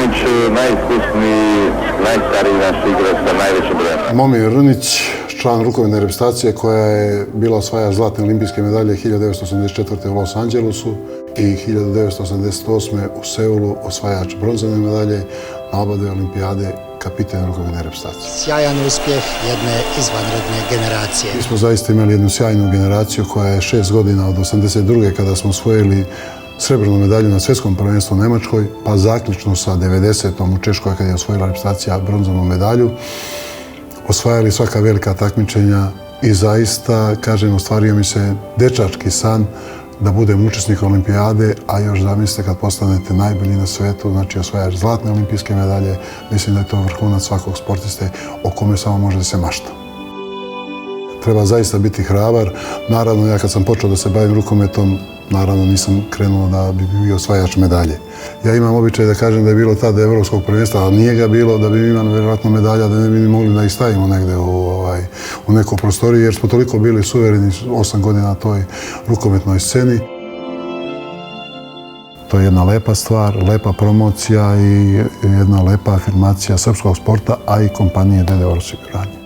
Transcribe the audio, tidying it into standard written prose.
Rnić, najiskusniji, najstariji naš igrač sa najvećim brojem. Momir Rnić, član rukometne reprezentacije koja je bila osvajač zlatne olimpijske medalje 1984. u Los Angelesu i 1988. u Seulu osvajač bronzane medalje na oba dve olimpijade, kapiten rukometne reprezentacije. Sjajan uspjeh jedne izvanredne generacije. Mi smo zaista imali jednu sjajnu generaciju koja je 6 godina od 82. kada smo osvojili srebrnu medalju na svjetskom prvenstvu u Nemačkoj, pa zaključno sa 90. u Češkoj kada je osvojila reprezentacija bronzanu medalju. Osvajali svaka velika takmičenja i zaista, kažem, ostvario mi se dečački san da budem učesnik olimpijade, a još zamislite kad postanete najbolji na svetu, znači osvajač zlatne olimpijske medalje, mislim da je to vrhunac svakog sportiste o kome samo može da se mašta. Treba zaista biti hrabar. Naravno, ja kad sam počeo da se bavim rukometom, naravno nisam krenuo da bi bio osvajač medalje. Ja imam običaj da kažem da je bilo tada evropskog prvenstva, ali nije ga bilo, da bi imali vjerojatno medalja, da ne bi mogli da ih stavimo negde u neku prostoriju, jer smo toliko bili suvereni 8 godina na toj rukometnoj sceni. To je jedna lepa stvar, lepa promocija i jedna lepa afirmacija srpskog sporta, a i kompanije DDOR osiguranja.